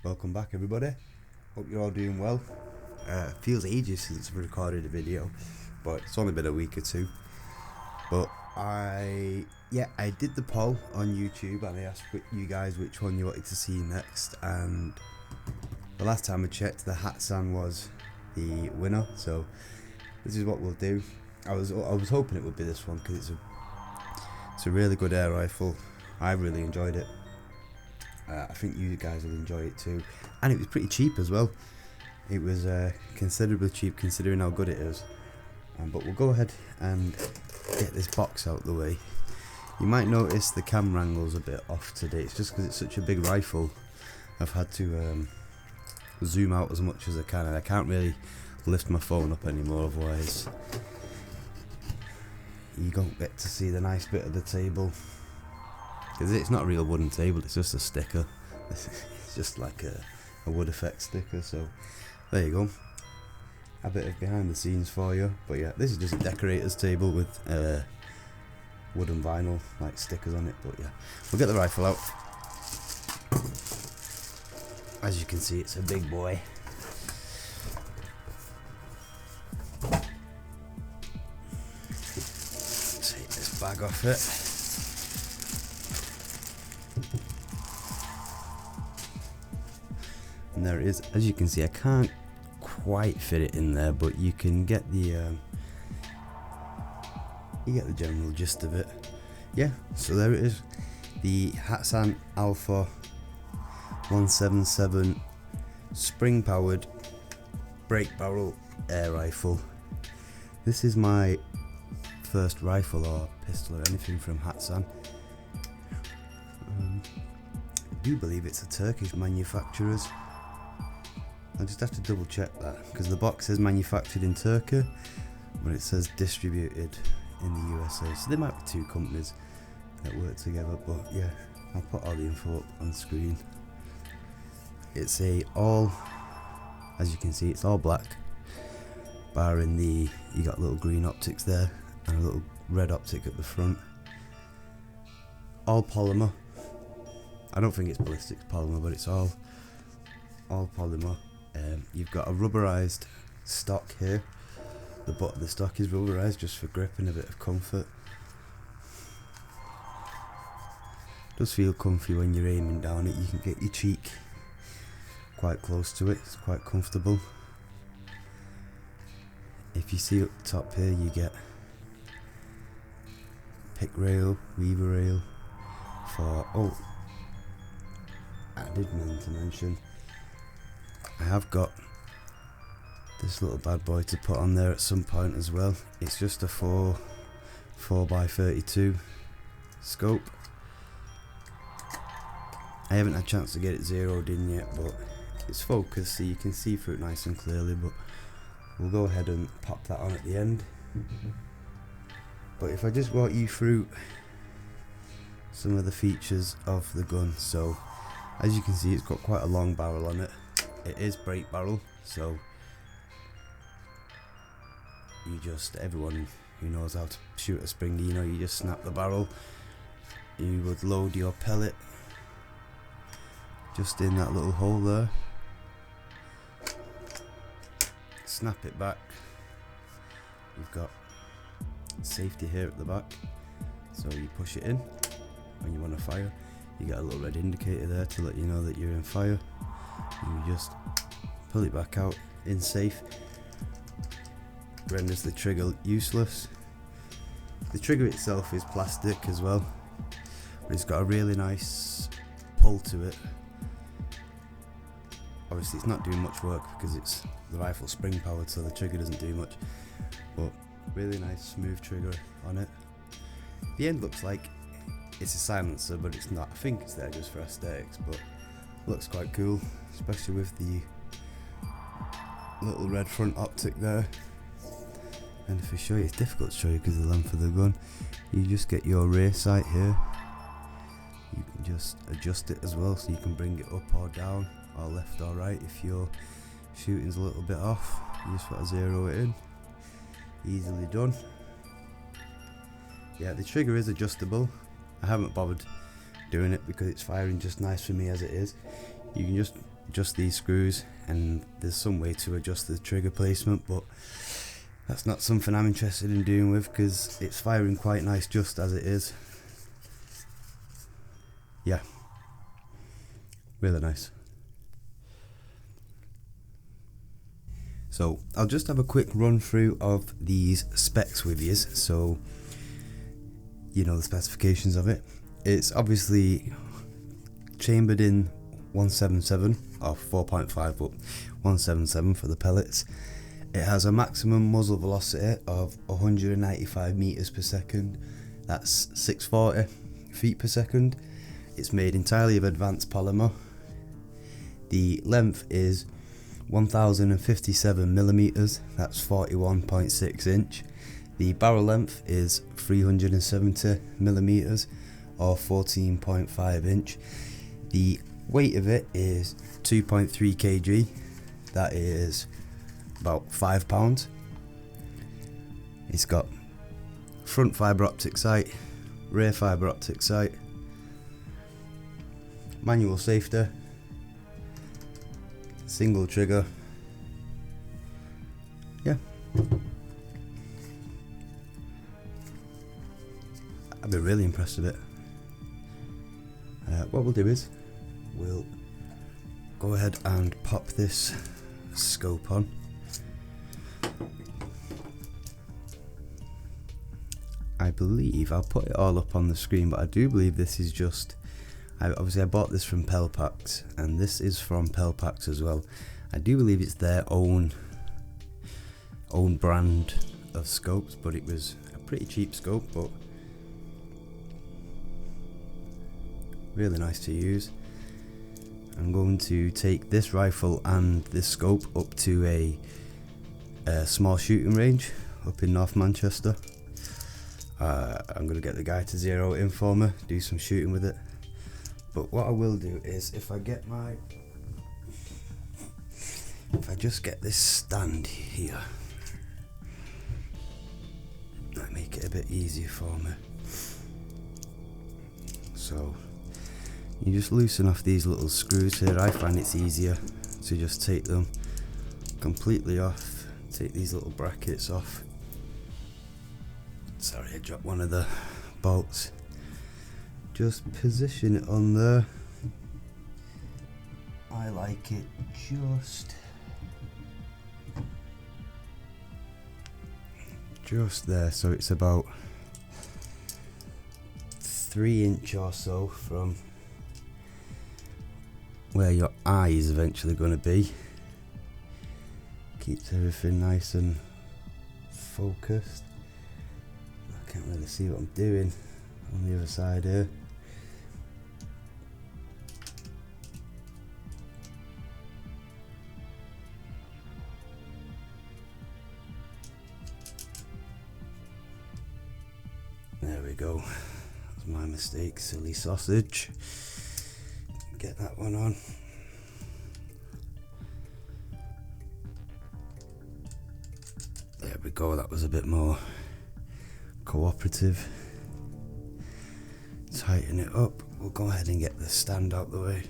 Welcome back, everybody. Hope you're all doing well. Feels ages since I've recorded a video, but it's only been a week or two. But I did the poll on YouTube and I asked you guys which one you wanted to see next, and the last time I checked, the Hatsan was the winner. So this is what we'll do. I was hoping it would be this one because it's a really good air rifle. I really enjoyed it. I think you guys will enjoy it too, and it was pretty cheap as well. It was considerably cheap considering how good it is. But we'll go ahead and get this box out the way. You might notice the camera angle's a bit off today. It's just because it's such a big rifle. I've had to zoom out as much as I can, and I can't really lift my phone up anymore, otherwise you don't get to see the nice bit of the table. Because it's not a real wooden table, it's just a sticker. It's just like a wood effect sticker, so there you go. A bit of behind the scenes for you. But yeah, this is just a decorator's table with wooden vinyl, like stickers on it. But yeah, we'll get the rifle out. As you can see, it's a big boy. Take this bag off it. And there it is. As you can see, I can't quite fit it in there, but you can get the general gist of it. Yeah, so there it is, the Hatsan Alpha 177 spring powered break barrel air rifle. This is my first rifle or pistol or anything from Hatsan. I do believe it's a Turkish manufacturer's. I'll just have to double check that, because the box says manufactured in Turkey, but it says distributed in the USA. So there might be two companies that work together, but yeah, I'll put all the info up on the screen. It's as you can see, it's all black, barring you got little green optics there and a little red optic at the front. All polymer. I don't think it's ballistics polymer, but it's all polymer. You've got a rubberized stock here. The butt of the stock is rubberized just for grip and a bit of comfort. Does feel comfy when you're aiming down it. You can get your cheek quite close to it. It's quite comfortable. If you see up the top here, you get pick rail, weaver rail for, I did mean to mention, I have got this little bad boy to put on there at some point as well. It's just a 4x32 scope. I haven't had a chance to get it zeroed in yet, but it's focused so you can see through it nice and clearly, but we'll go ahead and pop that on at the end. But if I just walk you through some of the features of the gun. So as you can see, it's got quite a long barrel on it. It is break barrel, so everyone who knows how to shoot a springy, you just snap the barrel. You would load your pellet just in that little hole there, snap it back. You've got safety here at the back, so you push it in when you want to fire. You get a little red indicator there to let you know that you're in fire. You just pull it back out in safe. Renders the trigger useless. The trigger itself is plastic as well, but it's got a really nice pull to it. Obviously it's not doing much work because it's the rifle spring powered, so the trigger doesn't do much, but really nice smooth trigger on it. The end looks like it's a silencer, but it's not. I think it's there just for aesthetics, but looks quite cool, especially with the little red front optic there. And if I show you, it's difficult to show you because of the length of the gun. You just get your rear sight here. You can just adjust it as well, so you can bring it up or down, or left or right if your shooting's a little bit off. You just want to zero it in. Easily done. Yeah, the trigger is adjustable. I haven't bothered doing it because it's firing just nice for me as it is. You can just adjust these screws, and there's some way to adjust the trigger placement, but that's not something I'm interested in doing with because it's firing quite nice just as it is. Yeah, really nice. So I'll just have a quick run through of these specs with you, so you know the specifications of it. It's obviously chambered in 177 or 4.5, but 177 for the pellets. It has a maximum muzzle velocity of 195 meters per second. That's 640 feet per second. It's made entirely of advanced polymer. The length is 1057 millimeters. That's 41.6 inch. The barrel length is 370 millimeters or 14.5 inch. The weight of it is 2.3 kg. That is about 5 pounds. It's got front fibre optic sight, rear fibre optic sight, manual safety, single trigger. Yeah, I've been really impressed with it. What we'll do is we'll go ahead and pop this scope on. I believe I'll put it all up on the screen, but I do believe this is just, obviously I bought this from Pelpax, and this is from Pelpax as well. I do believe it's their own brand of scopes, but it was a pretty cheap scope, but really nice to use. I'm going to take this rifle and this scope up to a small shooting range up in North Manchester. I'm going to get the guy to zero it in for me, do some shooting with it. But what I will do is, if I just get this stand here, that make it a bit easier for me. So you just loosen off these little screws here. I find it's easier to just take them completely off, take these little brackets off. Sorry, I dropped one of the bolts. Just position it on there. I like it just there, so it's about 3 inch or so from where your eye is eventually going to be. Keeps everything nice and focused. I can't really see what I'm doing on the other side here. There we go. That's my mistake, silly sausage. Get that one on. There we go, that was a bit more cooperative. Tighten it up. We'll go ahead and get the stand out the way.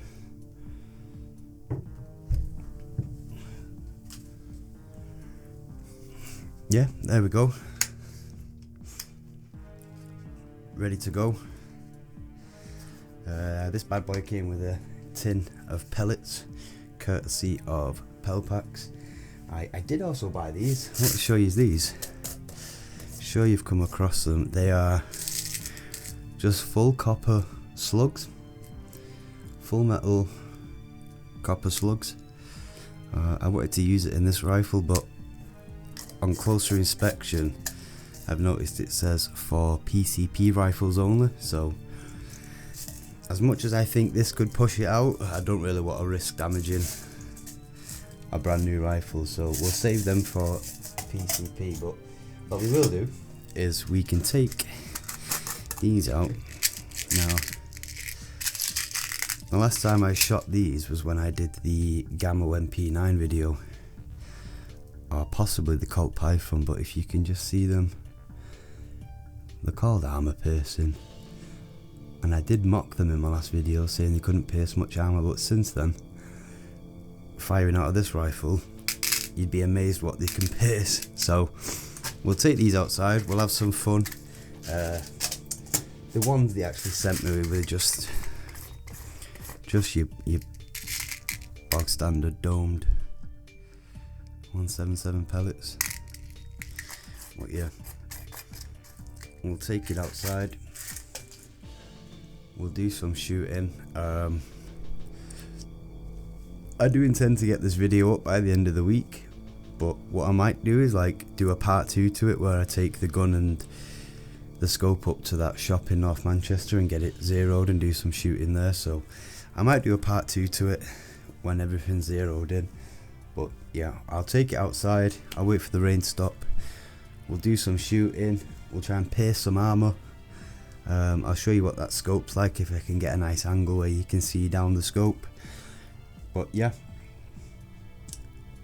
Yeah, there we go. Ready to go. This bad boy came with a tin of pellets, courtesy of Pelpax. I did also buy these. I want to show you these. Sure you've come across them. They are just full copper slugs, full metal copper slugs. I wanted to use it in this rifle, but on closer inspection I've noticed it says for PCP rifles only, so as much as I think this could push it out, I don't really want to risk damaging a brand new rifle, so we'll save them for PCP. But what we will do is we can take these out. Now, the last time I shot these was when I did the Gamma MP9 video, or possibly the Colt Python, but if you can just see them, they're called armor piercing, and I did mock them in my last video saying they couldn't pierce much armor, but since then, firing out of this rifle, you'd be amazed what they can pierce. So we'll take these outside, we'll have some fun. The ones they actually sent me were just your bog standard domed 177 pellets. But yeah, we'll take it outside, we'll do some shooting. I do intend to get this video up by the end of the week, but what I might do is like do a part 2 to it where I take the gun and the scope up to that shop in North Manchester and get it zeroed and do some shooting there. So I might do a part 2 to it when everything's zeroed in. But yeah, I'll take it outside, I'll wait for the rain to stop, we'll do some shooting, we'll try and pierce some armour. I'll show you what that scope's like if I can get a nice angle where you can see down the scope. But yeah,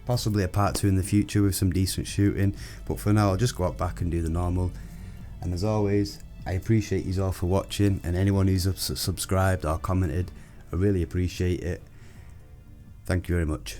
possibly a part 2 in the future with some decent shooting, but for now I'll just go out back and do the normal. And as always, I appreciate you all for watching, and anyone who's subscribed or commented, I really appreciate it. Thank you very much.